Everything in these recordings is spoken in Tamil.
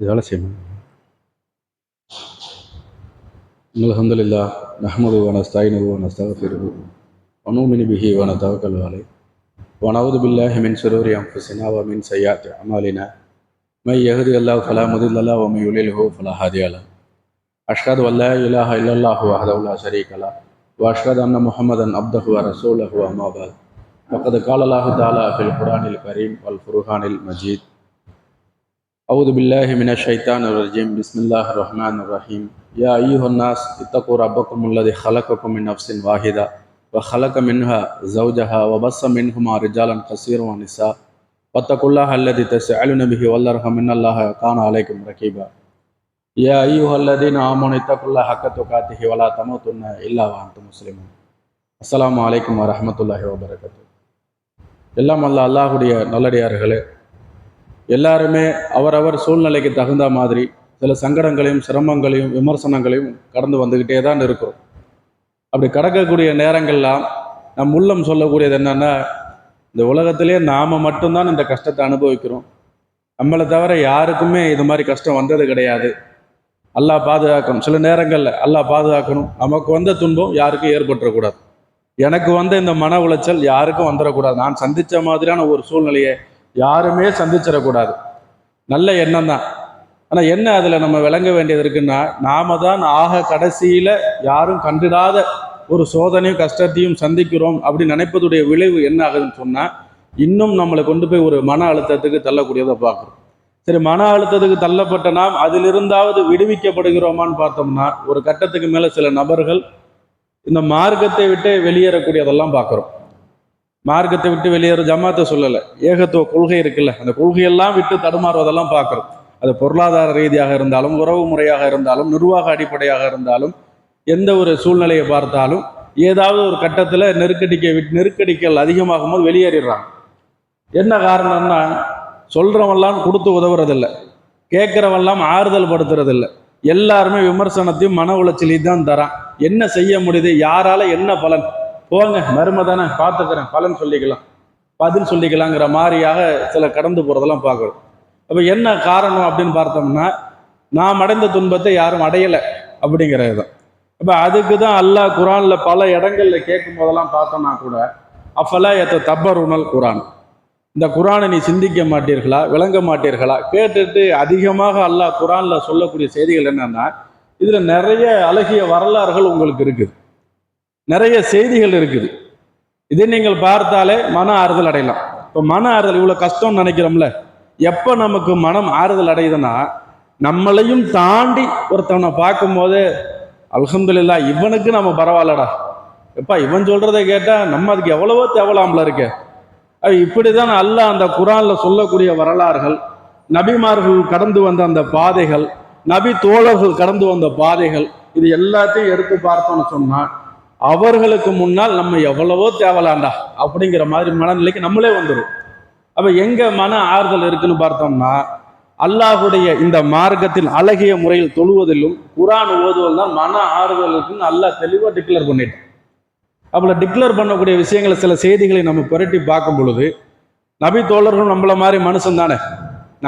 இதெல்லாம் செய்யணும். அல்ஹம்துலில்லாஹ் நஹ்மதுஹு வ நஸ்தஈனுஹு வ நஸ்தக்ஃபிருஹு வ நு'மினு பிஹி வ நதவக்கலு அலைஹி வ நஊது பில்லாஹி மின் ஷுரூரி அன்ஃபுஸினா வ மின் ஸய்யிஆத்தி அமாலினா மை யஹ்திஹில்லாஹு ஃபலா முதில்ல லஹு வ மை யுலில்ஹு ஃபலா ஹாதிய லஹு அஷ்ஹது அன் லா இலாஹா இல்லல்லாஹு வஹ்தஹு லா ஷரீக லஹு வ அஷ்ஹது அன்ன முஹம்மதன் அப்துஹு வ ரசூலுஹு அம்மா பஅத் ஃபக்கத் கால அல்லாஹு தஆலா ஃபில் குர்ஆனில் கரீம் வல் ஃபுர்கானில் மஜீத் அஊது பில்லாஹி மினஷ் ஷைத்தானிர் ரஜீம் பிஸ்மில்லாஹிர் ரஹ்மானிர் ரஹீம் யா அய்யுஹன் நாஸ் இத்தகு ரப்பக்குமுல்லதி ஹலகக்கும் மின் நஃப்ஸின் வாஹிதா வ ஹலக மின்ஹா ஸௌஜஹா வ பஸ்ஸ மின்ஹுமா ரிஜாலன் கஸீரன் வ நிஸா வத்தகுல்லாஹ அல்லதி தஸ்அலுன பிஹி வல்லர்ஹம் இன்னல்லாஹ கான அலைக்கும் ரகீபா யா அய்யுஹல்லதீன ஆமனு இத்தகுல்லாஹ ஹக்க துகாத்திஹி வ லா தமூதுன்ன இல்லா வ அன்தும் முஸ்லிமூன். அஸ்ஸலாமு அலைக்கும் வ ரஹ்மத்துல்லாஹி வ பரகாத்துஹு. எல்லாம் அல்லாஹ்வுடைய நல்லடியார்களே, எல்லாருமே அவரவர் சூழ்நிலைக்கு தகுந்த மாதிரி சில சங்கடங்களையும் சிரமங்களையும் விமர்சனங்களையும் கடந்து வந்துக்கிட்டே தான் இருக்கிறோம். அப்படி கடக்கக்கூடிய நேரங்கள்லாம் நம் உள்ளம் சொல்லக்கூடியது என்னன்னா, இந்த உலகத்திலே நாம் மட்டும்தான் இந்த கஷ்டத்தை அனுபவிக்கிறோம், நம்மளை தவிர யாருக்குமே இது மாதிரி கஷ்டம் வந்தது கிடையாது, அல்லாஹ் பாதுகாக்கணும். சில நேரங்களில் அல்லாஹ் பாதுகாக்கணும், நமக்கு வந்த துன்பம் யாருக்கும் ஏற்பட்டுறக்கூடாது, எனக்கு வந்த இந்த மன உளைச்சல் யாருக்கும் வந்துடக்கூடாது, நான் சந்தித்த மாதிரியான ஒரு சூழ்நிலையை யாருமே சந்திச்சிடக்கூடாது. நல்ல எண்ணம் தான். ஆனால் என்ன அதில் நம்ம விளங்க வேண்டியது இருக்குன்னா, நாம தான் ஆக கடைசியில் யாரும் கண்டிடாத ஒரு சோதனையும் கஷ்டத்தையும் சந்திக்கிறோம் அப்படின்னு நினைப்பதுடைய விளைவு என்ன ஆகுதுன்னு சொன்னால், இன்னும் நம்மளை கொண்டு போய் ஒரு மன அழுத்தத்துக்கு தள்ளக்கூடியதை பார்க்குறோம். சரி, மன அழுத்தத்துக்கு தள்ளப்பட்ட நாம் அதிலிருந்தாவது விடுவிக்கப்படுகிறோமான்னு பார்த்தோம்னா, ஒரு கட்டத்துக்கு மேலே சில நபர்கள் இந்த மார்க்கத்தை விட்டு வெளியேறக்கூடியதெல்லாம் பார்க்குறோம். மார்க்கத்தை விட்டு வெளியேற ஜமாத்தை சொல்லலை, ஏகத்துவ கொள்கை இருக்குல்ல, அந்த கொள்கையெல்லாம் விட்டு தடுமாறுவதெல்லாம் பார்க்குறோம். அது பொருளாதார ரீதியாக இருந்தாலும், உறவு முறையாக இருந்தாலும், நிர்வாக அடிப்படையாக இருந்தாலும், எந்த ஒரு சூழ்நிலையை பார்த்தாலும் ஏதாவது ஒரு கட்டத்தில் நெருக்கடிகள் அதிகமாகும் போது வெளியேறிடுறாங்க. என்ன காரணம்னா, சொல்கிறவெல்லாம் கொடுத்து உதவுறதில்லை, கேட்குறவெல்லாம் ஆறுதல் படுத்துறதில்லை, எல்லாருமே விமர்சனத்தையும் மன உளைச்சலையும் தான் தரான். என்ன செய்ய முடியுது, யாரால என்ன பலன், போங்க மருமை தானே பார்த்துக்கிறேன், பலன் சொல்லிக்கலாம், பதில் சொல்லிக்கலாங்கிற மாதிரியாக சில கடந்து போகிறதெல்லாம் பார்க்குறோம். அப்போ என்ன காரணம் அப்படின்னு பார்த்தோம்னா, நாம் அடைந்த துன்பத்தை யாரும் அடையலை அப்படிங்கிறது தான். அப்போ அதுக்கு தான் அல்லாஹ் குரானில் பல இடங்களில் கேட்கும் போதெல்லாம் பார்த்தோம்னா கூட, அஃபலா தப்பருணல் குரான், இந்த குரானை நீ சிந்திக்க மாட்டீர்களா, விளங்க மாட்டீர்களா, கேட்டுட்டு அதிகமாக அல்லாஹ் குரானில் சொல்லக்கூடிய செய்திகள் என்னன்னா, இதில் நிறைய அழகிய வரலாறுகள் உங்களுக்கு இருக்குது, நிறைய செய்திகள் இருக்குது. இதை நீங்கள் பார்த்தாலே மன ஆறுதல் அடையலாம். இப்போ மன ஆறுதல், இவ்வளோ கஷ்டம்னு நினைக்கிறோம்ல, எப்போ நமக்கு மனம் ஆறுதல் அடையுதுன்னா, நம்மளையும் தாண்டி ஒருத்தவனை பார்க்கும்போது அல்ஹம்துலில்லாஹ் இவனுக்கு நம்ம பரவாயில்லடா, எப்பா இவன் சொல்றதை கேட்டால் நம்ம அதுக்கு எவ்வளவோ தேவலாம்ல இருக்க. இப்படி தான் அல்லாஹ் அந்த குரானில் சொல்லக்கூடிய வரலாறுகள், நபிமார்கள் கடந்து வந்த அந்த பாதைகள், நபி தோழர்கள் கடந்து வந்த பாதைகள், இது எல்லாத்தையும் எடுத்து பார்த்தோன்னு சொன்னால் அவர்களுக்கு முன்னால் நம்ம எவ்வளவோ தேவலாண்டா அப்படிங்கிற மாதிரி மனநிலைக்கு நம்மளே வந்துடும். அப்போ எங்க மன ஆறுதல் இருக்குன்னு பார்த்தோம்னா, அல்லாஹுடைய இந்த மார்க்கத்தில் அழகிய முறையில் தொழுவதிலும் குரான் ஓதுவதில் தான் மன ஆறுதல் இருக்குன்னு அல்லாஹ் தெளிவாக டிக்ளேர் பண்ணிட்டான். அப்போ டிக்ளேர் பண்ணக்கூடிய விஷயங்களை, சில செய்திகளை நம்ம புரட்டி பார்க்கும் பொழுது, நபி தோழர்கள் நம்மள மாதிரி மனுஷன் தானே,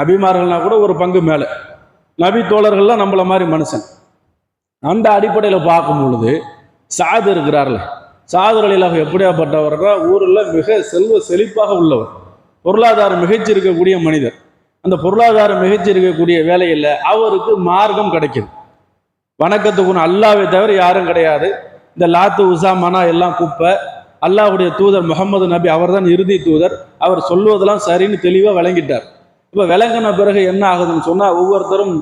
நபிமார்கள்னா கூட ஒரு பங்கு மேலே, நபி தோழர்கள்லாம் நம்மள மாதிரி மனுஷன். அந்த அடிப்படையில் பார்க்கும் பொழுது சாது இருக்கிறார்ல, சாது அலிலாக எப்படியாப்பட்டவர்னா, ஊரில் மிக செல்வ செழிப்பாக உள்ளவர், பொருளாதார மிகச்சி இருக்கக்கூடிய மனிதர். அந்த பொருளாதார மிகச்சி இருக்கக்கூடிய வேலையில் அவருக்கு மார்க்கம் கிடைக்குது. வணக்கத்துக்கு அல்லாவை தவிர யாரும் கிடையாது, இந்த லாத்து உசா மனா எல்லாம் குப்பை, அல்லாஹ்வுடைய தூதர் முகமது நபி அவர் தான் இறுதி தூதர், அவர் சொல்வதெல்லாம் சரின்னு தெளிவாக விளங்கிட்டார். இப்போ விளங்கின பிறகு என்ன ஆகுதுன்னு சொன்னால், ஒவ்வொருத்தரும்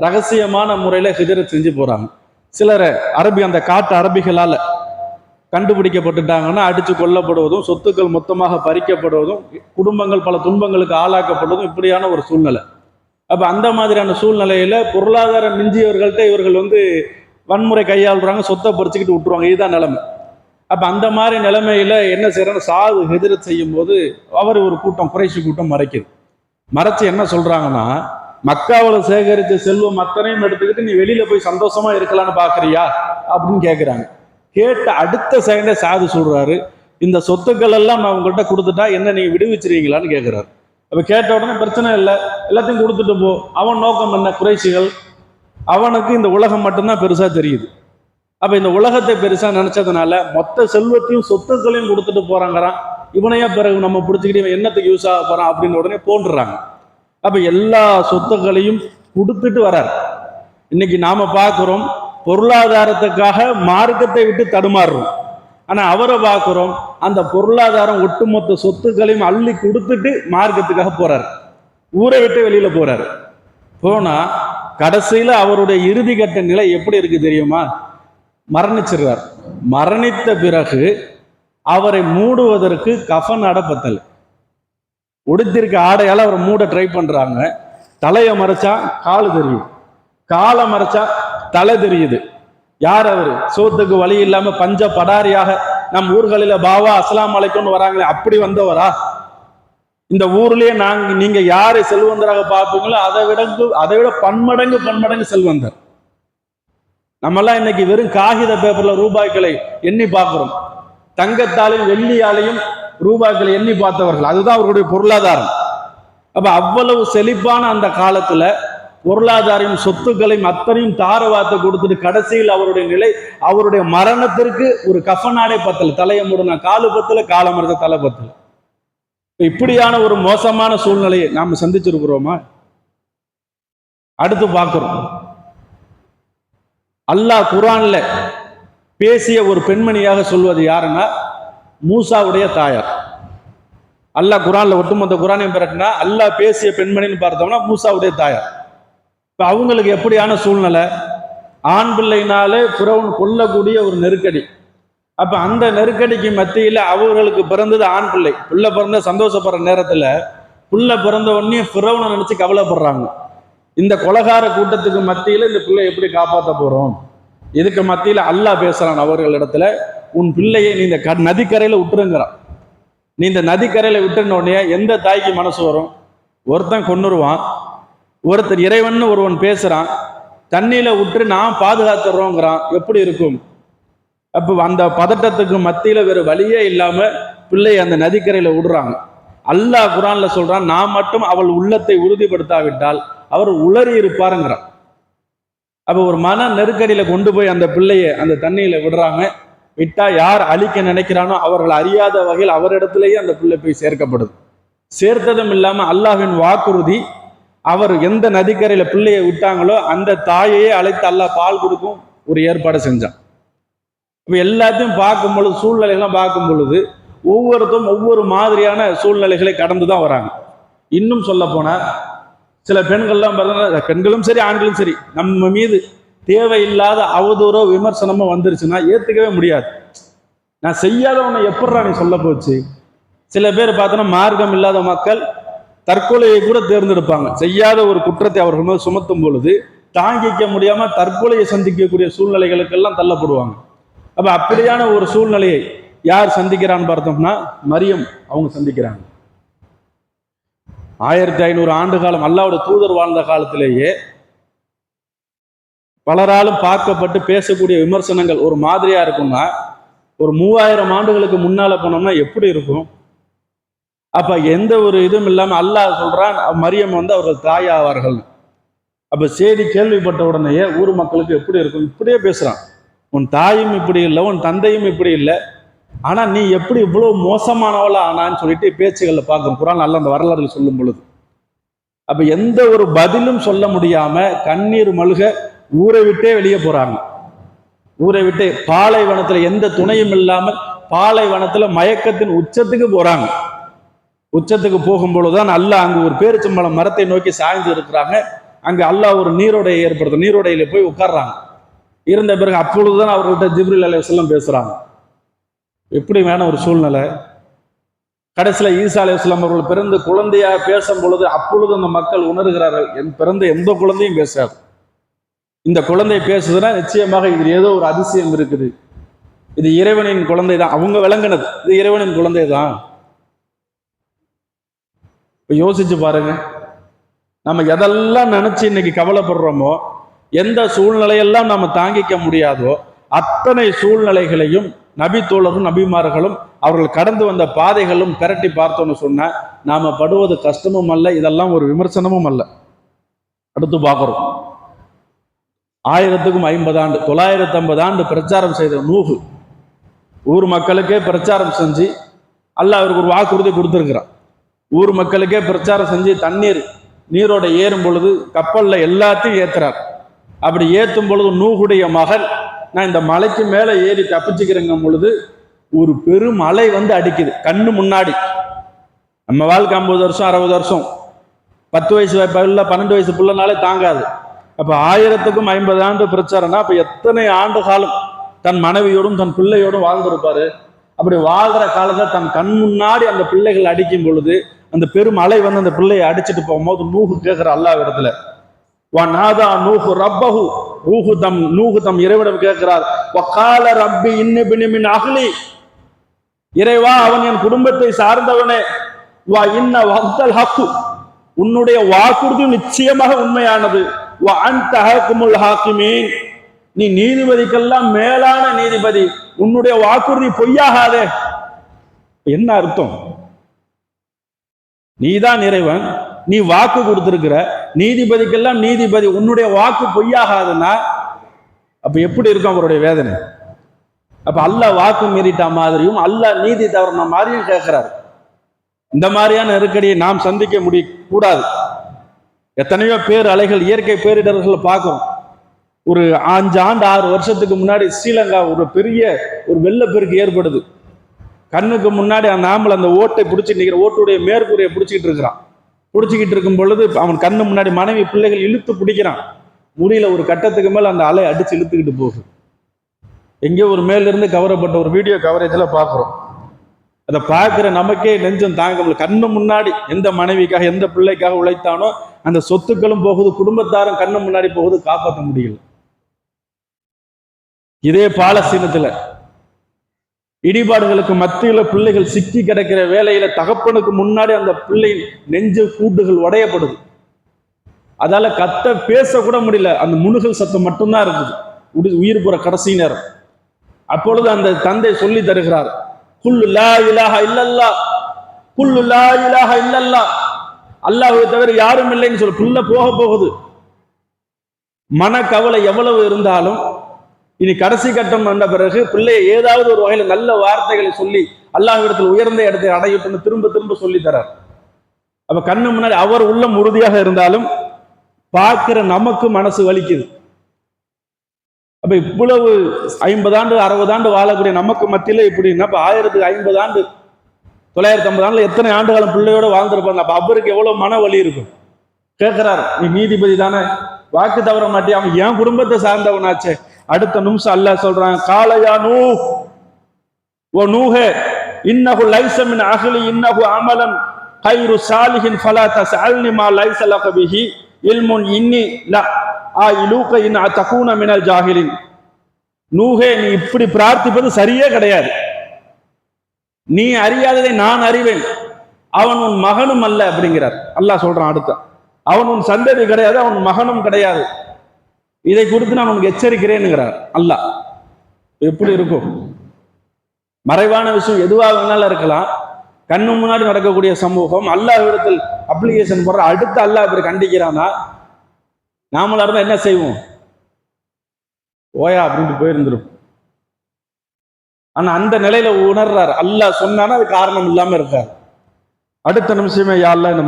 ரகசியமான முறையில் ஹிஜ்ரத் செஞ்சு போகிறாங்க. சிலர் அரபி, அந்த காட்டு அரபிகளால் கண்டுபிடிக்கப்பட்டுட்டாங்கன்னா அடித்து கொல்லப்படுவதும், சொத்துக்கள் மொத்தமாக பறிக்கப்படுவதும், குடும்பங்கள் பல துன்பங்களுக்கு ஆளாக்கப்படுவதும் இப்படியான ஒரு சூழ்நிலை. அப்போ அந்த மாதிரியான சூழ்நிலையில் பொருளாதாரம் மிஞ்சியவர்கள்ட்ட இவர்கள் வன்முறை கையாளுறாங்க, சொத்தை பறிச்சுக்கிட்டு விட்டுருவாங்க. இதுதான் நிலைமை. அப்போ அந்த மாதிரி நிலைமையில் என்ன செய்யறாங்க, சாது ஹிஜ்ரத் செய்யும் போது அவர் ஒரு கூட்டம், குறைஷி கூட்டம் மறைக்குது. மறைச்சு என்ன சொல்றாங்கன்னா, மக்காவில் சேகரித்த செல்வம் அத்தனையும் எடுத்துக்கிட்டு நீ வெளியில போய் சந்தோஷமா இருக்கலான்னு பாக்குறியா அப்படின்னு கேட்குறாங்க. கேட்ட அடுத்த செகண்டே சாது சொல்றாரு, இந்த சொத்துக்கள் எல்லாம் நான் உங்கள்கிட்ட கொடுத்துட்டா என்ன நீங்க விடுவிச்சிருவீங்களான்னு கேட்குறாரு. அப்ப கேட்ட உடனே பிரச்சனை இல்லை, எல்லாத்தையும் கொடுத்துட்டு போ. அவன் நோக்கம் என்ன? குறைஷிகள். அவனுக்கு இந்த உலகம் மட்டும்தான் பெருசா தெரியுது. அப்ப இந்த உலகத்தை பெருசா நினைச்சதுனால மொத்த செல்வத்தையும் சொத்துக்களையும் கொடுத்துட்டு போறாங்கிறான். இவனையா பிறகு நம்ம பிடிச்சிக்கிட்டு இவன் என்னத்துக்கு யூஸ் ஆக போறான் அப்படின்னு உடனே போன்றுறாங்க. அப்ப எல்லா சொத்துக்களையும் கொடுத்துட்டு வர்றார். இன்னைக்கு நாம பார்க்கிறோம், பொருளாதாரத்துக்காக மார்க்கத்தை விட்டு தடுமாறுறோம். ஆனா அவரை பார்க்கிறோம், அந்த பொருளாதாரம் ஒட்டுமொத்த சொத்துக்களையும் அள்ளி கொடுத்துட்டு மார்க்கத்துக்காக போறாரு, ஊரை விட்டு வெளியில போறாரு. போனா கடைசியில அவருடைய இறுதி கட்ட நிலை எப்படி இருக்கு தெரியுமா? மரணிச்சிடுறார். மரணித்த பிறகு அவரை மூடுவதற்கு கஃன் ஆடை பத்தல். உடுத்திருக்க ஆடையால அவரை மூட ட்ரை பண்றாங்க. தலையை மறைச்சா கால் தெரியுது, காலை மறைச்சா தலை தெரியுது. யார் அவரு? சோத்துக்கு வழி இல்லாம பஞ்ச படாரியாக நம் ஊர்களில பாவா அஸ்லாம் அலைக்கும்னு வராங்களே, அப்படி வந்தவரா? இந்த ஊர்லயே நீங்க யாரை செல்வந்தராக பார்ப்பீங்களோ அதை விட பன்மடங்கு செல்வந்தர். நம்மெல்லாம் இன்னைக்கு வெறும் காகித பேப்பர்ல ரூபாய்களை எண்ணி பார்க்கிறோம். தங்கத்தாலையும் வெள்ளியாலையும் ரூபாய்களை எண்ணி பார்த்தவர்கள், அதுதான் அவர்களுடைய பொருளாதாரம். அப்ப அவ்வளவு செழிப்பான அந்த காலத்துல பொருளாதாரம் சொத்துக்களையும் அத்தனையும் தாரவாத்தை கொடுத்துட்டு கடைசியில் அவருடைய நிலை, அவருடைய மரணத்திற்கு ஒரு கஃனாடை பத்தல். தலையை மூடன காலு பத்தல, காலை மறுத்த தலை பத்தல. இப்படியான ஒரு மோசமான சூழ்நிலையை நாம சந்திச்சிருக்கிறோமா? அடுத்து பார்க்கிறோம், அல்லாஹ் குர்ஆன்ல பேசிய ஒரு பெண்மணியாக சொல்வது யாருன்னா மூசாவுடைய தாயார். அல்லாஹ் குர்ஆன்ல ஒட்டுமொத்த குர்ஆனையும் பிறகுனா அல்லாஹ் பேசிய பெண்மணின்னு பார்த்தோம்னா மூசாவுடைய தாயார். இப்ப அவங்களுக்கு எப்படியான சூழ்நிலை? ஆண் பிள்ளைனாலே ஃபிரௌன் கொல்லக்கூடிய ஒரு நெருக்கடி. அப்ப அந்த நெருக்கடிக்கு மத்தியில அவர்களுக்கு பிறந்தது ஆண் பிள்ளை. பிள்ளை பிறந்த சந்தோஷப்படுற நேரத்துல பிள்ளை பிறந்த உடனே ஃபிரௌனை நினைச்சு கவலைப்படுறாங்க. இந்த கொலகார கூட்டத்துக்கு மத்தியில இந்த பிள்ளை எப்படி காப்பாற்ற போறோம்? இதுக்கு மத்தியில அல்லாஹ் பேசுறான் அவர்களிடத்துல, உன் பிள்ளையை நீ இந்த நதிக்கரையில விட்டுருங்கிறான். நீ இந்த நதிக்கரையில விட்டுன உடனே எந்த தாய்க்கு மனசு வரும்? ஒருத்தன் கொன்னுருவான், ஒருத்தர் இறைவன் ஒருவன் பேசுறான், தண்ணியில விட்டு நான் பாதுகாத்துறோங்கிறான், எப்படி இருக்கும்? அப்போ அந்த பதட்டத்துக்கு மத்தியில வேறு வழியே இல்லாம பிள்ளையை அந்த நதிக்கரையில விடுறாங்க. அல்லாஹ் குர்ஆன்ல சொல்றான், நான் மட்டும் அவள் உள்ளத்தை உறுதிப்படுத்தாவிட்டால் அவர் உளறி இருப்பாருங்கிறான். அப்ப ஒரு மன நெருக்கடியில கொண்டு போய் அந்த பிள்ளையை அந்த தண்ணியில விடுறாங்க. விட்டா யார் அழிக்க நினைக்கிறானோ அவர்கள் அறியாத வகையில் அவரிடத்திலேயே அந்த பிள்ளை போய் சேர்க்கப்படுது. சேர்த்ததும் இல்லாம அல்லாஹ்வின் வாக்குறுதி, அவர் எந்த நதிக்கரையில பிள்ளையை விட்டாங்களோ அந்த தாயையே அழைத்து அல்லாஹ் பால் கொடுக்கும் ஒரு ஏற்பாடு செஞ்சான். இப்ப எல்லாத்தையும் பார்க்கும் பொழுது, சூழ்நிலைகள்லாம் பார்க்கும் பொழுது ஒவ்வொருத்தரும் ஒவ்வொரு மாதிரியான சூழ்நிலைகளை கடந்து தான் வராங்க. இன்னும் சொல்ல போனா சில பெண்கள்லாம் பார்த்தா, பெண்களும் சரி ஆண்களும் சரி, நம்ம மீது தேவையில்லாத அவதூறோ விமர்சனமோ வந்துருச்சுன்னா ஏத்துக்கவே முடியாது. நான் செய்யாத உன்னை எப்படா நீ சொல்ல போச்சு? சில பேர் பார்த்தோன்னா மார்க்கம் இல்லாத மக்கள் தற்கொலையை கூட தேர்ந்தெடுப்பாங்க. செய்யாத ஒரு குற்றத்தை அவர்கள் மீது சுமத்தும் பொழுது தாங்கிக்க முடியாம தற்கொலையை சந்திக்கக்கூடிய சூழ்நிலைகளுக்கெல்லாம் தள்ளப்படுவாங்க. அப்ப அப்படியான ஒரு சூழ்நிலையை யார் சந்திக்கிறான்னு பார்த்தோம்னா மரியம் அவங்க சந்திக்கிறாங்க. 1500 ஆண்டு காலம் அல்லாஹ்வுடைய தூதர் வாழ்ந்த காலத்திலேயே பலராலும் பார்க்கப்பட்டு பேசக்கூடிய விமர்சனங்கள் ஒரு மாதிரியா இருக்கும்னா, ஒரு 3000 ஆண்டுகளுக்கு முன்னால போனோம்னா எப்படி இருக்கும்? அப்ப எந்த ஒரு இதுவும் இல்லாம அல்லாஹ் சொல்றான், மரியம் அவர்கள் தாயாவார்கள். அப்ப செய்தி கேள்விப்பட்ட உடனேயே ஊர் மக்களுக்கு எப்படி இருக்கும்? இப்படியே பேசுறான், உன் தாயும் இப்படி இல்லை, உன் தந்தையும் இப்படி இல்லை, ஆனா நீ எப்படி இவ்வளவு மோசமானவளா ஆனான்னு சொல்லிட்டு பேச்சுகள்ல பார்க்கணும். குர்ஆன் அல்ல அந்த வரலாறுகள் சொல்லும் பொழுது அப்ப எந்த ஒரு பதிலும் சொல்ல முடியாம கண்ணீர் மல்க ஊரை விட்டே வெளியே போறாங்க. ஊரை விட்டு பாலைவனத்துல எந்த துணையும் இல்லாமல் பாலைவனத்துல மயக்கத்தின் உச்சத்துக்கு போறாங்க. உச்சத்துக்கு போகும் பொழுதுதான் அல்லாஹ் அங்கு ஒரு பேரிச்சம்பழம் மரத்தை நோக்கி சாய்ந்து இருக்கிறாங்க. அங்க அல்லாஹ் ஒரு நீரோடையை ஏற்படுத்த, நீரோடையில போய் உட்கார்றாங்க. இருந்த பிறகு அப்பொழுதுதான் அவர்கள்ட்ட ஜிப்ரீல் அலைஹிஸ்ஸலாம் பேசுறாங்க. எப்படி வேணும் ஒரு சூழ்நிலை? கடைசியில ஈசா அலைஹிஸ்ஸலாம் அவர்கள் பிறந்து குழந்தையா பேசும் பொழுது அப்பொழுது அந்த மக்கள் உணர்கிறார்கள், என் பிறந்த எந்த குழந்தையும் பேசாது, இந்த குழந்தை பேசுதுன்னா நிச்சயமாக இதில் ஏதோ ஒரு அதிசயம் இருக்குது, இது இறைவனின் குழந்தை தான். அவங்க விளங்கினது இது இறைவனின் குழந்தை தான். இப்ப யோசிச்சு பாருங்க, நம்ம எதெல்லாம் நினைச்சு இன்னைக்கு கவலைப்படுறோமோ, எந்த சூழ்நிலையெல்லாம் நம்ம தாங்கிக்க முடியாதோ அத்தனை சூழ்நிலைகளையும் நபி தோழரும் நபிமார்களும் அவர்கள் கடந்து வந்த பாதைகளும் பிரட்டி பார்த்தோன்னு சொன்ன நாம படுவது கஷ்டமும் அல்ல, இதெல்லாம் ஒரு விமர்சனமும் அல்ல. அடுத்து பார்க்கிறோம், 1050 ஆண்டு 950 ஆண்டு பிரச்சாரம் செய்த நூஹ் ஊர் மக்களுக்கே பிரச்சாரம் செஞ்சு அல்லாஹ் அவருக்கு ஒரு வாக்குறுதி கொடுத்துருக்கிறான். ஊர் மக்களுக்கே பிரச்சாரம் செஞ்சு நீரோட ஏறும் பொழுது கப்பல்ல எல்லாத்தையும் ஏத்துறார். அப்படி ஏற்றும் பொழுது நூஹுடைய மகன், நான் இந்த மலைக்கு மேலே ஏறி தப்பிச்சுக்கிறேங்க பொழுது ஒரு பெரும் மலை வந்து அடிக்குது கண்ணு முன்னாடி. நம்ம வாழ்க்கை 50 வருஷம் 60 வருஷம் 10 வயசு பிள்ளை 12 வயசு பிள்ளைனாலே தாங்காது. அப்ப 1050 ஆண்டு பிரச்சாரம்னா அப்ப எத்தனை ஆண்டு காலம் தன் மனைவியோடும் தன் பிள்ளையோடும் வாழ்ந்திருப்பாரு. அப்படி வாழ்கிற காலத்துல தன் கண் முன்னாடி அந்த பிள்ளைகள் அடிக்கும் பொழுது அந்த பெரும் அலை வந்து அந்த பிள்ளையை அடிச்சுட்டு போகும்போது நூஹு கேட்கிற அல்லாஹ் இடத்துல வநாதா நூஹு ரப்பஹு, நூஹு தம் இறைவனிடம் கேட்கிறார், வகால ரப்பி இன்னபினி மின் அஹ்லி, இறைவா அவன் என் குடும்பத்தை சார்ந்தவனே, வா இன்ன வக்தல் ஹக்கு, உன்னுடைய வாக்குறுதி நிச்சயமாக உண்மையானது, வா அன்த ஹக்குமுல் ஹாக்கிமீன், நீ நீதிபதிக்கெல்லாம் மேலான நீதிபதி, உன்னுடைய வாக்குறுதி பொய்யாகாதே. என்ன அர்த்தம்? நீதான் இறைவன், நீ வாக்கு கொடுத்திருக்கிற, நீதிபதிக்கெல்லாம் நீதிபதி, உன்னுடைய வாக்கு பொய்யாகாதுன்னா அப்ப எப்படி இருக்கும் அவருடைய வேதனை? அப்ப அல்லாஹ் வாக்கு மீறிட்ட மாதிரியும் அல்லாஹ் நீதி தவறின மாதிரியும் கேட்கிறாரு. இந்த மாதிரியான நெருக்கடியை நாம் சந்திக்க கூடாது. எத்தனையோ பேர் அலைகள், இயற்கை பேரிடர்களை பார்க்கிறோம். ஒரு 5 ஆண்டு 6 வருஷத்துக்கு முன்னாடி ஸ்ரீலங்கா ஒரு பெரிய ஒரு வெள்ளப்பெருக்கு ஏற்படுது. கண்ணுக்கு முன்னாடி அந்த ஆம்பளை அந்த ஓட்டை பிடிச்சிட்டு நிற்கிற, ஓட்டுடைய மேற்கூரையை பிடிச்சிக்கிட்டு இருக்கிறான். பிடிச்சிக்கிட்டு இருக்கும் பொழுது அவன் கண்ணு முன்னாடி மனைவி பிள்ளைகள் இழுத்து பிடிக்கிறான். முடியல, ஒரு கட்டத்துக்கு மேல அந்த அலை அடிச்சு இழுத்துக்கிட்டு போகுது. எங்கேயோ ஒரு மேலிருந்து கவரப்பட்ட ஒரு வீடியோ கவரேஜில் பார்க்குறோம். அதை பார்க்குற நமக்கே நெஞ்சம் தாங்க முடியல. கண்ணு முன்னாடி எந்த மனைவிக்காக எந்த பிள்ளைக்காக உழைத்தானோ அந்த சொத்துக்களும் போகுது, குடும்பத்தாரும் கண்ணு முன்னாடி போகுது, காப்பாற்ற முடியல. இதே பாலஸ்தீனத்துல இடிபாடுகளுக்கு மத்தியில பிள்ளைகள் சிக்கி கிடக்கிற வேலையில தகப்பனுக்கு முன்னாடி அந்த பிள்ளை நெஞ்சு கூட்டுகள் உடையப்படுது. அதால பேச கூட முடியல, அந்த முணுகல் சத்தம் மட்டும்தான் இருக்குது உயிர் போற கடைசி நேரம். அப்பொழுது அந்த தந்தை சொல்லி தருகிறார், குல்லு லா இலாஹா இல்லல்லாஹ், குல்லு லா இலாஹா இல்லல்லாஹ், அல்லாஹ்வை தவிர யாரும் இல்லைன்னு சொல்ல. பிள்ளை போகுது. மனக்கவலை எவ்வளவு இருந்தாலும் இனி கடைசி கட்டம் வந்த பிறகு பிள்ளையை ஏதாவது ஒரு வகையில் நல்ல வார்த்தைகளை சொல்லி அல்லாஹ்விடத்தில் உயர்ந்த இடத்தை அடையட்டும்னு திரும்ப திரும்ப சொல்லி தரார். அப்ப கண்ணு முன்னாடி அவர் உள்ளம் உறுதியாக இருந்தாலும் பார்க்கிற நமக்கு மனசு வலிக்குது. அப்ப இவ்வளவு 50 ஆண்டு 60 ஆண்டு வாழக்கூடிய நமக்கு மத்தியில இப்படின்னா 1050 ஆண்டு 950 ஆண்டுல எத்தனை ஆண்டு காலம் பிள்ளையோட வாழ்ந்திருப்பாங்க. அப்ப அவருக்கு எவ்வளவு மன வலி இருக்கும். கேட்கிறார், நீ நீதிபதி தானே, வாக்கு தவற மாட்டியா, அவன் என் குடும்பத்தை சார்ந்தவனாச்சே. அடுத்த நிமிஷம் அல்லாஹ் சொல்றான், காலையா நூஹ் ஓ நூஹே இன்னஹு லைஸ மின் அஹ்லி இன்னஹு அமலன் கைரு சாலிஹின் ஃபலா தஸ்அல்னி மா லைஸ லக பிஹி இல்முன் இன்னி லா ஆயிலூக இன் தகூன மினல் ஜாஹிலின். நூஹே, நீ இப்படி பிரார்த்திப்பது சரியே கிடையாது. நீ அறியாததை நான் அறிவேன், அவன் உன் மகனும் அல்ல அப்படிங்கிறார் அல்லாஹ் சொல்றான். அடுத்த அவன் உன் சந்ததி கிடையாது, அவன் மகனும் கிடையாது, இதை குறித்து நான் உனக்கு எச்சரிக்கிறேன்னுங்கிறார் அல்லாஹ். எப்படி இருக்கும்? மறைவான விஷயம் எதுவாக வேணாலும் இருக்கலாம், கண்ணு முன்னாடி நடக்கக்கூடிய சமூகம் அல்லாஹ் இடத்தில் அப்ளிகேஷன் போடுற அடுத்து அல்லாஹ் இப்படி கண்டிக்கிறானா, நாமளா இருந்தா என்ன செய்வோம்? ஓயா அப்படின்ட்டு போயிருந்துரும். ஆனா அந்த நிலையில உணர்றாரு, அல்லாஹ் சொன்னானா அது காரணம் இல்லாம இருக்காரு. அடுத்த நிமிஷமே யா அல்லாஹ் என்ன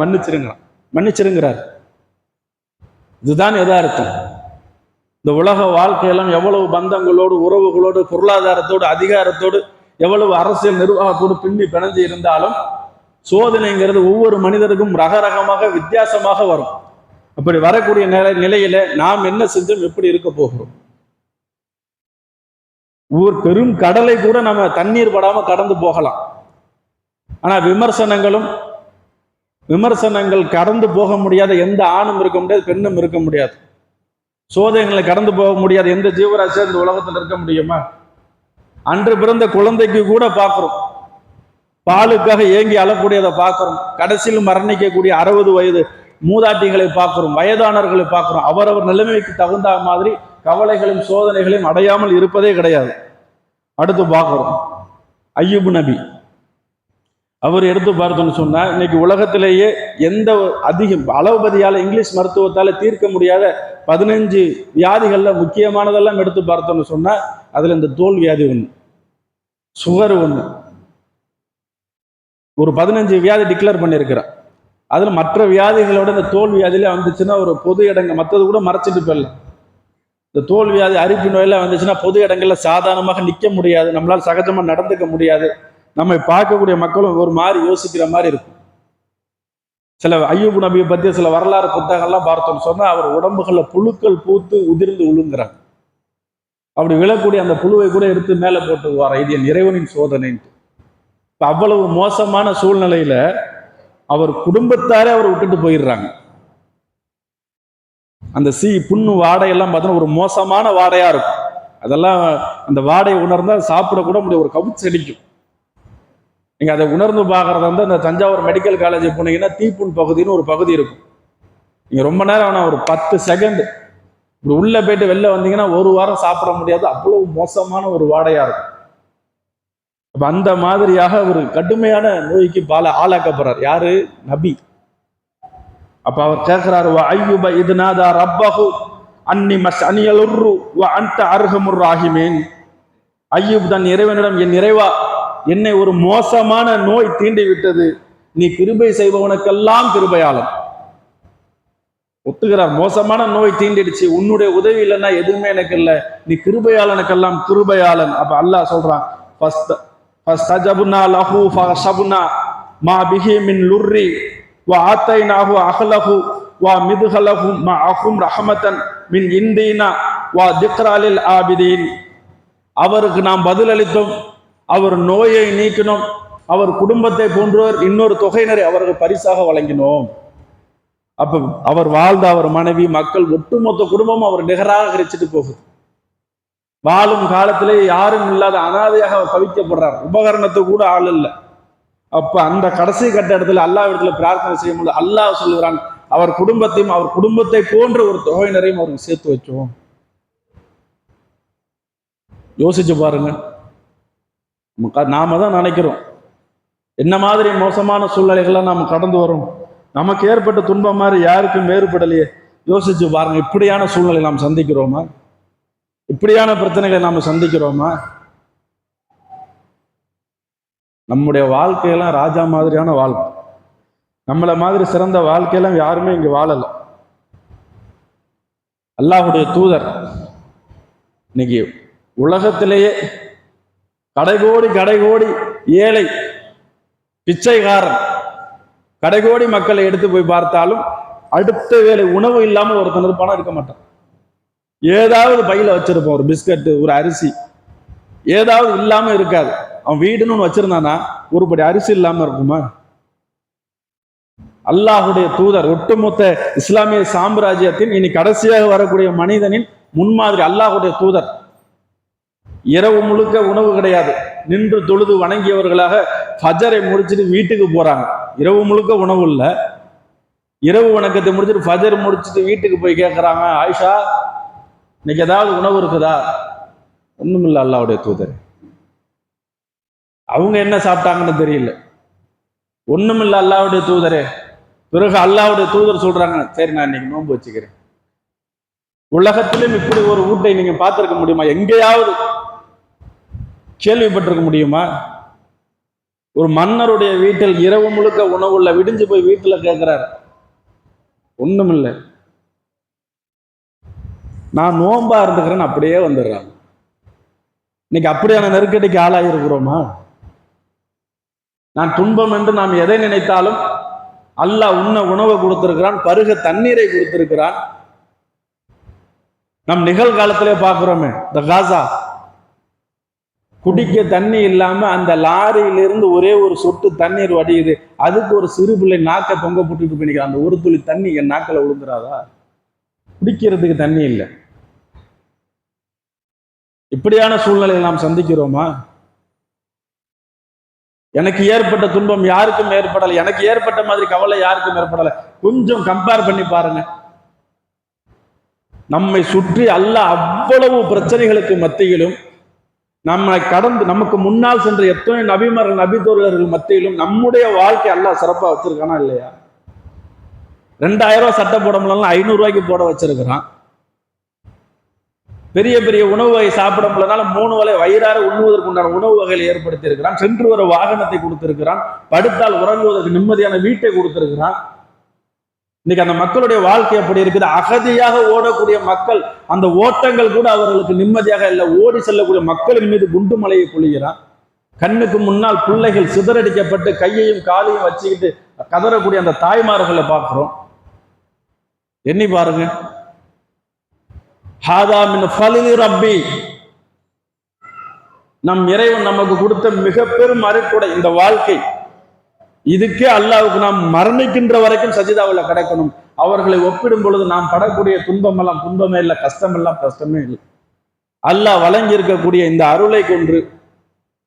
மன்னிச்சிருங்கிறார். இதுதான் யதார்த்தம். இந்த உலக வாழ்க்கையெல்லாம் எவ்வளவு பந்தங்களோடு, உறவுகளோடு, பொருளாதாரத்தோடு, அதிகாரத்தோடு, எவ்வளவு அரசியல் நிர்வாகத்தோடு பின்னி பிணைஞ்சு இருந்தாலும் சோதனைங்கிறது ஒவ்வொரு மனிதருக்கும் ரகரகமாக வித்தியாசமாக வரும். அப்படி வரக்கூடிய நிலையில நாம் என்ன செஞ்சோம், எப்படி இருக்க போகிறோம்? பெரும் கடலை கூட நம்ம தண்ணீர் படாம கடந்து போகலாம். ஆனா விமர்சனங்கள் கடந்து போக முடியாத எந்த ஆணும் இருக்க முடியாது, பெண்ணும் இருக்க முடியாது. சோதனைகளை கடந்து போக முடியாத எந்த ஜீவராசியும் இந்த உலகத்தில் இருக்க முடியுமா? அன்று பிறந்த குழந்தைக்கு கூட பார்க்கிறோம், பாலுக்காக ஏங்கி அழக்கூடியதை பார்க்கிறோம். கடைசியில் மரணிக்கக்கூடிய 60 வயது மூதாட்டிகளை பார்க்கிறோம், வயதானவர்களை பார்க்கிறோம். அவரவர் நிலைமைக்கு தகுந்த மாதிரி கவலைகளையும் சோதனைகளையும் அடையாமல் இருப்பதே கிடையாது. அடுத்து பார்க்கிறோம் ஐயூப் நபி. அவர் எடுத்து பார்த்தோன்னு சொன்னா, இன்னைக்கு உலகத்திலேயே எந்த அதிகம் அளவுபதியால இங்கிலீஷ் மருத்துவத்தால தீர்க்க முடியாத 15 வியாதிகள்ல முக்கியமானதெல்லாம் எடுத்து பார்த்தோம்னு சொன்னா, அதுல இந்த தோல் வியாதி ஒண்ணு, சுகர் ஒண்ணு, ஒரு 15 வியாதி டிக்ளேர் பண்ணியிருக்கிறார். அதுல மற்ற வியாதிகளோட இந்த தோல் வியாதியில வந்துச்சுன்னா ஒரு பொது இடங்க மற்றது கூட மறைச்சிட்டு போயிடலாம். இந்த தோல் வியாதி அரிப்பு நோயெல்லாம் வந்துச்சுன்னா பொது இடங்கள்ல சாதாரணமாக நிற்க முடியாது, நம்மளால சகஜமா நடந்துக்க முடியாது, நம்மை பார்க்கக்கூடிய மக்களும் ஒரு மாதிரி யோசிக்கிற மாதிரி இருக்கும். சில ஐயூப் நபியை பற்றி சில வரலாறு புத்தகங்கள்லாம் பார்த்தோம்னு சொன்னா, அவர் உடம்புகள்ல புழுக்கள் பூத்து உதிர்ந்து விழுங்குறாங்க. அப்படி விழக்கூடிய அந்த புழுவை கூட எடுத்து மேலே போட்டு வார, இது என் இறைவனின் சோதனைன்ட்டு. இப்போ அவ்வளவு மோசமான சூழ்நிலையில அவர் குடும்பத்தாரே அவர் விட்டுட்டு போயிடுறாங்க. அந்த புண்ணு வாடையெல்லாம் பார்த்தோன்னா ஒரு மோசமான வாடையா இருக்கும். அதெல்லாம் அந்த வாடையை உணர்ந்தா சாப்பிடக்கூட முடியும், ஒரு கவுச்சு அடிக்கும். நீங்க அதை உணர்ந்து பார்க்கறத வந்து அந்த தஞ்சாவூர் மெடிக்கல் காலேஜ் போனீங்கன்னா தீப்புண் பகுதின்னு ஒரு பகுதி இருக்கும். நீங்க ரொம்ப நேரம் ஆனால் ஒரு 10 செகண்ட் இப்படி உள்ள போயிட்டு வெளில வந்தீங்கன்னா ஒரு வாரம் சாப்பிட முடியாது, அவ்வளவு மோசமான ஒரு வாடையா இருக்கும். அப்ப அந்த மாதிரியாக ஒரு கடுமையான நோய்க்கு ஆளாக்கப்படுறார். யாரு? நபி. அப்ப அவர் கேட்கிறாரு, ஐயூப இதுநாதா ரப்பஹு அன்னி மஸ்அனியல் உர்ரு வ அன்த அர்ஹமுர் ராஹிமீன். ஐயூப் தன் இறைவனிடம், என் இறைவா, என்னை ஒரு மோசமான நோய் தீண்டி விட்டது, நீ கிருபை செய்பவனுக்கெல்லாம் கிருபையாளன். ஒத்துக்கிறார், மோசமான நோய் தீண்டிடுச்சு, உன்னுடைய உதவி இல்லைன்னா எதுவுமே எனக்கு இல்லை, நீ கிருபையாளனுக்கெல்லாம் கிருபையாளன். அப்ப அல்லாஹ் சொல்றான், ஃபஸ்தஜப்னா லஹு ஃபஷப்னா மா பிஹி மின் லுர்ரி வ ஆத்தைனாஹு அஹ்லஹு வ மித்ஹலஹு மஅஹும் ரஹமத்தன் மின் இந்தீனா வ திக்ரா லில் ஆபிதீன். அவருக்கு நாம் பதிலளித்தோம், அவர் நோயை நீக்கினோம், அவர் குடும்பத்தை போன்றவர் இன்னொரு தொகையினரை அவருக்கு பரிசாக வழங்கினோம். அப்ப அவர் வாழ்ந்த அவர் மனைவி மக்கள் ஒட்டுமொத்த குடும்பமும் அவர் நிகராக கிடைச்சிட்டு போகுது. வாழும் காலத்திலே யாரும் இல்லாத அனாதையாக அவர் தவிக்கப்படுறார், உபகரணத்துக்கு கூட ஆள் இல்லை. அப்ப அந்த கடைசி கட்ட இடத்துல அல்லாஹ் இடத்துல பிரார்த்தனை செய்யும் போது அல்லாஹ் சொல்லுகிறான், அவர் குடும்பத்தையும் அவர் குடும்பத்தை போன்ற ஒரு தொகையினரையும் அவருக்கு சேர்த்து வச்சோம். யோசிச்சு பாருங்க. நாம தான் நினைக்கிறோம் என்ன மாதிரி மோசமான சூழ்நிலைகள்லாம் நாம் கடந்து வரோம், நமக்கு ஏற்பட்ட துன்பம் மாதிரி யாருக்கும் வேறுபடலையே. யோசிச்சு பாருங்க, இப்படியான சூழ்நிலை நாம் சந்திக்கிறோமா? இப்படியான பிரச்சனைகளை நாம் சந்திக்கிறோமா? நம்முடைய வாழ்க்கையெல்லாம் ராஜா மாதிரியான வாழ்க்கை, நம்மள மாதிரி சிறந்த வாழ்க்கையெல்லாம் யாருமே இங்க வாழல. அல்லாஹ்வுடைய தூதர் இன்னைக்கு உலகத்திலேயே கடைகோடி ஏழை பிச்சைக்காரன் கடைகோடி மக்களை எடுத்து போய் பார்த்தாலும் அடுத்த வேளை உணவு இல்லாமல் ஒருத்தன் இருப்பானா? இருக்க மாட்டான். ஏதாவது பையில வச்சிருப்பான், ஒரு பிஸ்கட்டு, ஒரு அரிசி, ஏதாவது இல்லாம இருக்காது. அவன் வீடுன்னு வச்சிருந்தானா ஒருபடி அரிசி இல்லாம இருக்குமா? அல்லாஹுடைய தூதர் ஒட்டுமொத்த இஸ்லாமிய சாம்ராஜ்யத்தின் இனி கடைசியாக வரக்கூடிய மனிதனின் முன்மாதிரி அல்லாஹுடைய தூதர். இரவு முழுக்க உணவு கிடையாது, நின்று தொழுது வணங்கியவர்களாக ஃபஜரை முடிச்சுட்டு வீட்டுக்கு போறாங்க. இரவு முழுக்க உணவு இல்லை, இரவு வணக்கத்தை முடிச்சுட்டு ஃபஜர் முடிச்சுட்டு வீட்டுக்கு போய் கேட்கறாங்க, ஆயிஷா இன்னைக்கு ஏதாவது உணவு இருக்குதா? ஒண்ணும் இல்லை அல்லாஹ்வுடைய தூதர். அவங்க என்ன சாப்பிட்டாங்கன்னு தெரியல, ஒண்ணும் இல்லை அல்லாஹ்வுடைய தூதரே. பிறகு அல்லாஹ்வுடைய தூதர் சொல்றாங்க, சரி நான் இன்னைக்கு நோன்பு வச்சுக்கிறேன். உலகத்திலும் இப்படி ஒரு வீட்டை நீங்க பார்த்திருக்க முடியுமா? எங்கேயாவது கேள்விப்பட்டிருக்க முடியுமா? ஒரு மன்னருடைய வீட்டில் இரவு முழுக்க உணவுள்ள விடிஞ்சு போய் வீட்டுல கேட்கிறார், ஒண்ணும் இல்லை, நான் நோன்பா இருந்துக்கிறேன்னு அப்படியே வந்துடுறாங்க. இன்னைக்கு அப்படியான நெருக்கடிக்கு ஆளாகி இருக்கிறோமா? நான் துன்பம் என்று நாம் எதை நினைத்தாலும் அல்லாஹ் உண்ண உணவை கொடுத்திருக்கிறான், பருக தண்ணீரை கொடுத்திருக்கிறான். நம் நிகழ்காலத்திலே பார்க்கிறோமே, இந்த காசா குடிக்க தண்ணி இல்லாம அந்த லாரியிலிருந்து ஒரே ஒரு சொட்டு தண்ணீர் வடியுது, அதுக்கு ஒரு சிறு பிள்ளை நாக்கை தொங்க போட்டுட்டு போய் அந்த ஒரு துளி தண்ணி என் நாக்கில் விழுந்துராதா? குடிக்கிறதுக்கு தண்ணி இல்லை. இப்படியான சூழ்நிலையை நாம் சந்திக்கிறோமா? எனக்கு ஏற்பட்ட துன்பம் யாருக்கும் ஏற்படலை, எனக்கு ஏற்பட்ட மாதிரி கவலை யாருக்கும் ஏற்படலை. கொஞ்சம் கம்பேர் பண்ணி பாருங்க. நம்மை சுற்றி அல்லாஹ் அவ்வளவு பிரச்சனைகளுக்கு மத்தியிலும் நம்மை கடந்து நமக்கு முன்னால் சென்ற எத்தனை நபிமார்கள் நபித்தோழர்கள் மத்தியிலும் நம்முடைய வாழ்க்கை அல்லாஹ் சிறப்பா வச்சிருக்கானா இல்லையா? 2000 ரூபாய் சட்டை போட முடியலாம், 500 ரூபாய்க்கு போட வச்சிருக்கிறான். பெரிய பெரிய உணவு வகை சாப்பிட முடியலனால 3 வேளை வயிறார உண்ணுவதற்கு உண்டான உணவு வகைகளை ஏற்படுத்தி இருக்கிறான். சென்று வர வாகனத்தை கொடுத்திருக்கிறான். படுத்தால் உறங்குவதற்கு நிம்மதியான வீட்டை கொடுத்திருக்கிறான். இன்னைக்கு அந்த மக்களுடைய வாழ்க்கை அப்படி இருக்குது. அகதியாக ஓடக்கூடிய மக்கள், அந்த ஓட்டங்கள் கூட அவர்களுக்கு நிம்மதியாக இல்லை. ஓடி செல்லக்கூடிய மக்களின் மீது குண்டு மலையை பொழிகிறான். கண்ணுக்கு முன்னால் பிள்ளைகள் சிதறடிக்கப்பட்டு கையையும் காலையும் வச்சுக்கிட்டு கதறக்கூடிய அந்த தாய்மார்களை பார்க்கிறோம். எண்ணி பாருங்க. ஹாதா மின் ஃபலிலி ரப்பி, நம் இறைவன் நமக்கு கொடுத்த மிக பெரும் அருட்கொடை இந்த வாழ்க்கை. இதுக்கே அல்லாஹ்வுக்கு நாம் மரணிக்கின்ற வரைக்கும் சஜிதாவில் கிடைக்கணும். அவர்களை ஒப்பிடும் பொழுது நாம் படக்கூடிய துன்பம் எல்லாம் துன்பமே இல்லை, கஷ்டம் எல்லாம் கஷ்டமே இல்லை. அல்லாஹ் வழங்கி இருக்கக்கூடிய இந்த அருளை கொன்று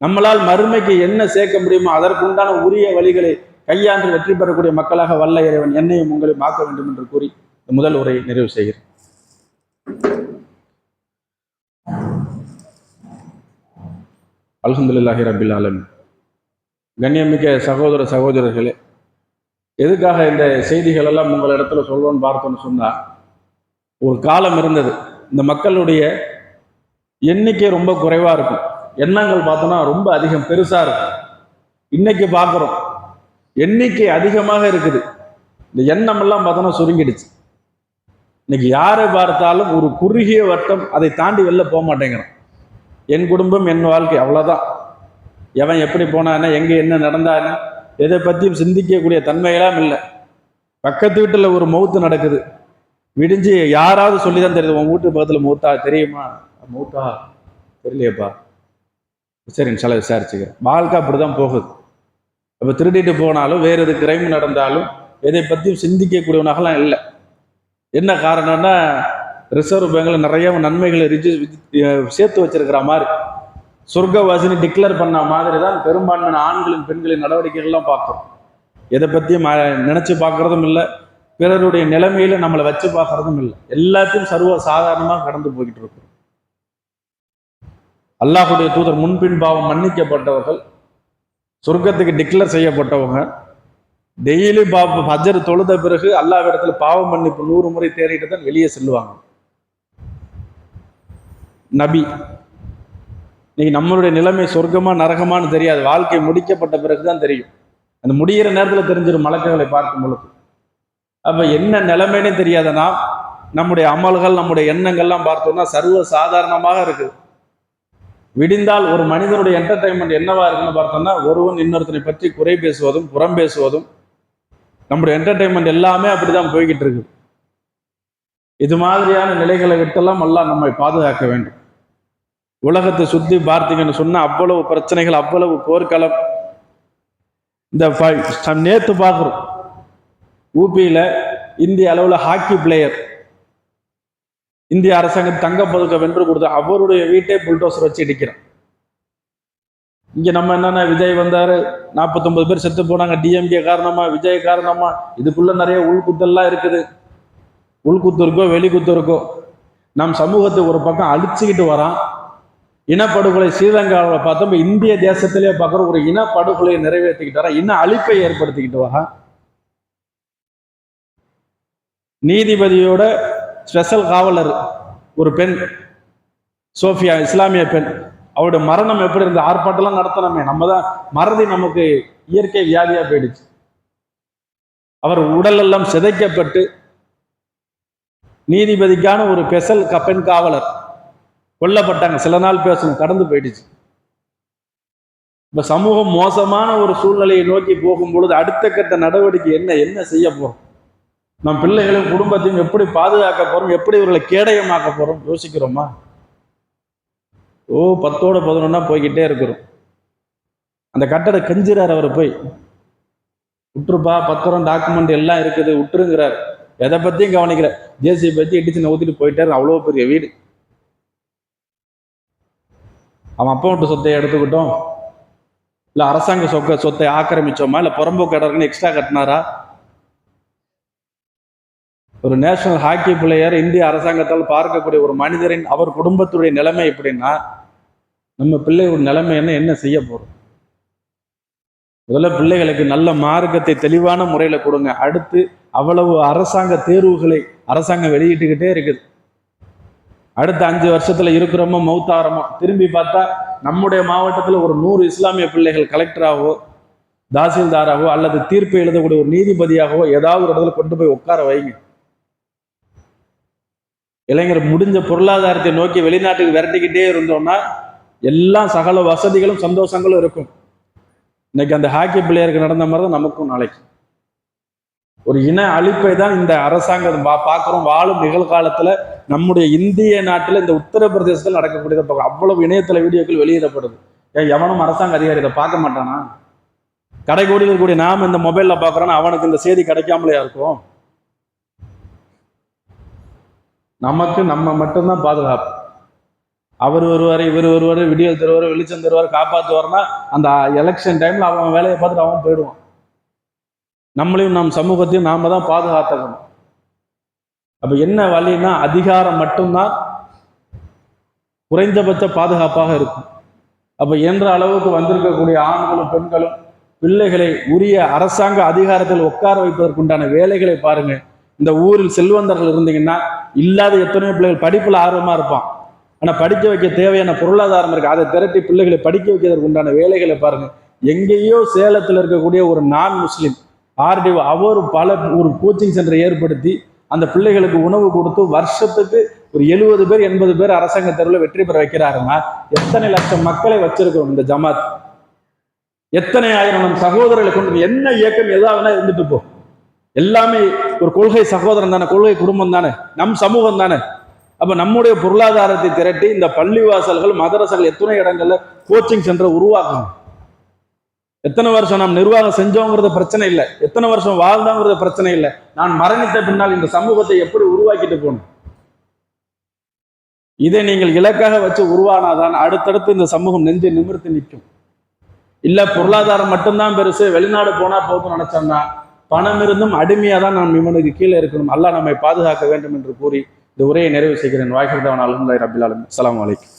நம்மளால் மறுமைக்கு என்ன சேர்க்க முடியுமோ அதற்குண்டான உரிய வழிகளை கையாண்டு வெற்றி பெறக்கூடிய மக்களாக வல்ல இறைவன் என்னையும் உங்களையும் ஆக்க வேண்டும் என்று கூறி முதல் உரையை நிறைவு செய்கிறேன். அல்ஹம்துலில்லாஹி ரப்பில் ஆலமீன். கண்ணியமிக்க சகோதர சகோதரர்களே, எதுக்காக இந்த செய்திகள் எல்லாம் உங்களிடத்துல சொல்றோன்னு பார்த்தோன்னு சொன்னா, ஒரு காலம் இருந்தது இந்த மக்களுடைய எண்ணிக்கை ரொம்ப குறைவா இருக்கும், எண்ணங்கள் பார்த்தோன்னா ரொம்ப அதிகம் பெருசா இருக்கும். இன்னைக்கு பார்க்குறோம் எண்ணிக்கை அதிகமாக இருக்குது, இந்த எண்ணம் எல்லாம் பார்த்தோன்னா சுருங்கிடுச்சு. இன்னைக்கு யாரை பார்த்தாலும் ஒரு குறுகிய வட்டம், அதை தாண்டி வெளில போக மாட்டேங்கிறோம். என் குடும்பம் என் வாழ்க்கை அவ்வளோதான். எவன் எப்படி போனானே, எங்கே என்ன நடந்தானே, எதை பற்றியும் சிந்திக்கக்கூடிய தன்மையெல்லாம் இல்லை. பக்கத்து வீட்டில் ஒரு மௌத்து நடக்குது, விடிஞ்சு யாராவது சொல்லி தான் தெரியுது, உன் வீட்டு பக்கத்தில் மௌத்தா தெரியுமா? மௌத்தா தெரியலையப்பா, சரி சில விசாரிச்சுக்கிறேன். வாழ்க்கை அப்படி தான் போகுது. அப்போ திருடிட்டு போனாலும் வேறு எது கிரைம் நடந்தாலும் எதை பற்றியும் சிந்திக்கக்கூடியவனாகலாம் இல்லை. என்ன காரணம்னா, ரிசர்வ் பேங்கில் நிறைய நன்மைகளை சேர்த்து வச்சிருக்கிற மாதிரி, சொர்க்கவாசினி டிக்ளேர் பண்ண மாதிரி தான் பெரும்பான்மையான ஆண்களின் பெண்களின் நடவடிக்கைகள்லாம் பார்க்குறோம். எதை பற்றியும் நினைச்சு பார்க்கறதும் இல்லை, பிறருடைய நிலைமையில நம்மளை வச்சு பார்க்கறதும் இல்லை. எல்லாத்தையும் சர்வ சாதாரணமாக கடந்து போய்கிட்டு இருக்கும். அல்லாஹுடைய தூதர் முன்பின் பாவம் மன்னிக்கப்பட்டவர்கள், சொர்க்கத்துக்கு டிக்ளேர் செய்யப்பட்டவங்க, டெய்லி ஹஜ்ர் தொழுத பிறகு அல்லாஹ் இடத்துல பாவ மன்னிப்பு 100 முறை தேடிட்டு தான் வெளியே செல்லுவாங்க. நபி, இன்னைக்கு நம்மளுடைய நிலைமை சொர்க்கமா நரகமானு தெரியாது, வாழ்க்கை முடிக்கப்பட்ட பிறகுதான் தெரியும். அந்த முடிகிற நேரத்தில் தெரிஞ்சிடும் மலக்குகளை பார்க்கும் பொழுது. அப்ப என்ன நிலைமைன்னு தெரியாதனா நம்முடைய அமல்கள் நம்முடைய எண்ணங்கள்லாம் பார்த்தோம்னா சர்வ சாதாரணமாக இருக்குது. விடிந்தால் ஒரு மனிதனுடைய என்டர்டைன்மெண்ட் என்னவா இருக்குன்னு பார்த்தோம்னா, ஒருவன் இன்னொருத்தனை பற்றி குறை பேசுவதும் புறம் பேசுவதும், நம்முடைய என்டர்டைன்மெண்ட் எல்லாமே அப்படிதான் போய்கிட்டு இருக்கு. இது மாதிரியான நிலைகளை விட்டெல்லாம் அல்லாஹ் நம்மை பாதுகாக்க வேண்டும். உலகத்தை சுத்தி பார்த்தீங்கன்னு சொன்னா அவ்வளவு பிரச்சனைகள், அவ்வளவு போர்க்களம். இந்த நேத்து பார்க்குறோம், ஊபியில இந்திய அளவுல ஹாக்கி பிளேயர் இந்திய அரசாங்கம் தங்கப்பதக்கம் வென்று கொடுத்த அவருடைய வீட்டை புல்டோசர் வச்சு இடிக்கிறான். இங்க நம்ம என்னன்னா, விஜய் வந்தாரு, 49 பேர் செத்து போனாங்க, டிஎம்கே காரணமா விஜய் காரணமா, இதுக்குள்ள நிறைய உள்குத்தெல்லாம் இருக்குது. உள்குத்து இருக்கோ வெளிக்குத்து இருக்கோ, நம் சமூகத்தை ஒரு பக்கம் அழிச்சுக்கிட்டு வரான். இனப்படுகொலை ஸ்ரீலங்காவில் பார்த்தோம், இந்திய தேசத்திலே பார்க்குற ஒரு இனப்படுகொலையை நிறைவேற்றிக்கிட்டு வரான், இன அழிப்பை ஏற்படுத்திக்கிட்டு வரான். நீதிபதியோட ஸ்பெஷல் காவலர் ஒரு பெண், சோஃபியா, இஸ்லாமிய பெண், அவருடைய மரணம் எப்படி இருந்த ஆர்ப்பாட்டம்லாம் நடத்தணுமே, நம்ம தான் மறதி, நமக்கு இயற்கை வியாதியா போயிடுச்சு. அவர் உடல் எல்லாம் சிதைக்கப்பட்டு நீதிபதிக்கான ஒரு ஸ்பெஷல் பெண் காவலர் கொல்லப்பட்டாங்க. சில நாள் பேசணும், கடந்து போயிடுச்சு. இப்ப சமூகம் மோசமான ஒரு சூழ்நிலையை நோக்கி போகும் பொழுது அடுத்த கட்ட நடவடிக்கை என்ன செய்ய போறோம்? நம் பிள்ளைகளையும் குடும்பத்தையும் எப்படி பாதுகாக்க போறோம்? எப்படி இவர்களை கேடயமாக்க போறோம்? யோசிக்கிறோமா? 10ஓட 11 போய்கிட்டே இருக்கிறோம். அந்த கட்டட கெஞ்சுறார், அவர் போய் விட்டுருப்பா, பத்திரம் டாக்குமெண்ட் எல்லாம் இருக்குது விட்டுருங்கிறார். எதை பத்தியும் கவனிக்கிற, ஜேசிபி பத்தி இடிச்சு நவுத்திட்டு போயிட்டாரு. அவ்வளோ பெரிய வீடு, அவன் அப்பா விட்டு சொத்தை எடுத்துக்கிட்டோம், இல்லை அரசாங்க சொத்தை ஆக்கிரமிச்சோமா, இல்லை புறம்போக்கு இடம் எக்ஸ்ட்ரா கட்டினாரா? ஒரு நேஷனல் ஹாக்கி பிளேயர் இந்திய அரசாங்கத்தால் பார்க்கக்கூடிய ஒரு மனிதரின் அவர் குடும்பத்துடைய நிலைமை எப்படின்னா, நம்ம பிள்ளையோட நிலைமை என்ன செய்ய போறோம்? முதல்ல பிள்ளைகளுக்கு நல்ல மார்க்கத்தை தெளிவான முறையில கொடுங்க. அடுத்து அவ்வளவு அரசாங்க தேர்வுகளை அரசாங்கம் வெளியிட்டுக்கிட்டே இருக்குது. அடுத்த 5 வருஷத்துல இருக்கிறோமோ மௌத்தாரமோ, திரும்பி பார்த்தா நம்முடைய மாவட்டத்தில் ஒரு 100 இஸ்லாமிய பிள்ளைகள் கலெக்டராகவோ தாசில்தாராகவோ அல்லது தீர்ப்பு எழுதக்கூடிய ஒரு நீதிபதியாகவோ ஏதாவது ஒரு இடத்துல கொண்டு போய் உட்கார வைங்க. இளைஞர் முடிஞ்ச பொருளாதாரத்தை நோக்கி வெளிநாட்டுக்கு விரட்டிக்கிட்டே இருந்தோம்னா எல்லாம் சகல வசதிகளும் சந்தோஷங்களும் இருக்கும். இன்னைக்கு அந்த ஹாக்கி பிளேயருக்கு நடந்த மாதிரி தான் நமக்கும் நாளைக்கு ஒரு இன அழிப்பை தான் இந்த அரசாங்கம் பார்க்குறோம். வாழும் நிகழ்காலத்துல நம்முடைய இந்திய நாட்டில் இந்த உத்தரப்பிரதேசத்தில் நடக்கக்கூடியதை பார்க்க அவ்வளவு இணையதள வீடியோக்கள் வெளியிடப்படுது. எவனும் அரசாங்க அதிகாரி இதை பார்க்க மாட்டானா? கடைகோடியில் இருக்கக்கூடிய நாம இந்த மொபைல்ல பார்க்குறோன்னா அவனுக்கு இந்த செய்தி கிடைக்காமலையா இருக்கும்? நமக்கு நம்ம மட்டும்தான் பாதுகாப்பு. அவர் வருவார், இவர் வருவார், விடியல் தருவார், வெளிச்சம் தருவார், காப்பாற்றுவார்னா அந்த எலெக்ஷன் டைம்ல அவன் வேலையை பார்த்துட்டு அவன் போயிடுவான். நம்மளையும் நம் சமூகத்தையும் நாம தான் பாதுகாத்துக்கணும். அப்ப என்ன வழின்னா அதிகாரம் மட்டும்தான் குறைந்தபட்ச பாதுகாப்பாக இருக்கும். அப்ப என்ற அளவுக்கு வந்திருக்கக்கூடிய ஆண்களும் பெண்களும் பிள்ளைகளை உரிய அரசாங்க அதிகாரத்தில் உட்கார வைப்பதற்குண்டான வேலைகளை பாருங்க. இந்த ஊரில் செல்வந்தர்கள் இருந்தீங்கன்னா இல்லாத எத்தனையோ பிள்ளைகள் படிப்புல ஆர்வமா இருப்பான், ஆனா படிக்க வைக்க தேவையான பொருளாதாரம் இருக்கு. அதை திரட்டி பிள்ளைகளை படிக்க வைக்கிறதுக்கு உண்டான வேலைகளை பாருங்க. எங்கேயோ சேலத்தில் இருக்கக்கூடிய ஒரு நான் முஸ்லிம் ஆர்டிஓ அவர் ஒரு கோச்சிங் சென்டரை ஏற்படுத்தி அந்த பிள்ளைகளுக்கு உணவு கொடுத்து வருஷத்துக்கு ஒரு 70 பேர் 80 பேர் அரசாங்க தேர்வில் வெற்றி பெற வைக்கிறாருன்னா எத்தனை லட்சம் மக்களை வச்சிருக்கோம் இந்த ஜமாத்? எத்தனை ஆயிரம் நம் சகோதரர்களை கொண்டு என்ன இயக்கம் எதாவதுனா இருந்துட்டு போ, எல்லாமே ஒரு கொள்கை சகோதரன் தானே, கொள்கை குடும்பம் தானே, நம் சமூகம் தானே. அப்ப நம்முடைய பொருளாதாரத்தை திரட்டி இந்த பள்ளிவாசல்கள் மதரசங்கள் எத்தனை இடங்கள்ல கோச்சிங் சென்டர் உருவாக்கணும். எத்தனை வருஷம் நாம் நிர்வாகம் செஞ்சோங்கிறது பிரச்சனை இல்லை, எத்தனை வருஷம் வாழ்ந்தோங்கிறது பிரச்சனை இல்லை. நான் மரணித்த பின்னால் இந்த சமூகத்தை எப்படி உருவாக்கிட்டு போகணும், இதை நீங்கள் இலக்காக வச்சு உருவானாதான் அடுத்தடுத்து இந்த சமூகம் நெஞ்சை நிமிர்த்தி நிற்கும். இல்ல பொருளாதாரம் மட்டும்தான் பெருசு, வெளிநாடு போனா போதும் நினைச்சோம்னா பணம் இருந்தும் அடிமையா தான் நாம் இவனுக்கு கீழே இருக்கணும். அல்லாஹ் நம்மை பாதுகாக்க வேண்டும் என்று கூறி இந்த உரையை நிறைவு செய்கிறேன். வாய்க்கிறதவன் அல்ஹம்துலில்லாஹி ரப்பில் ஆலமீன். அஸ்ஸலாமு அலைக்கும்.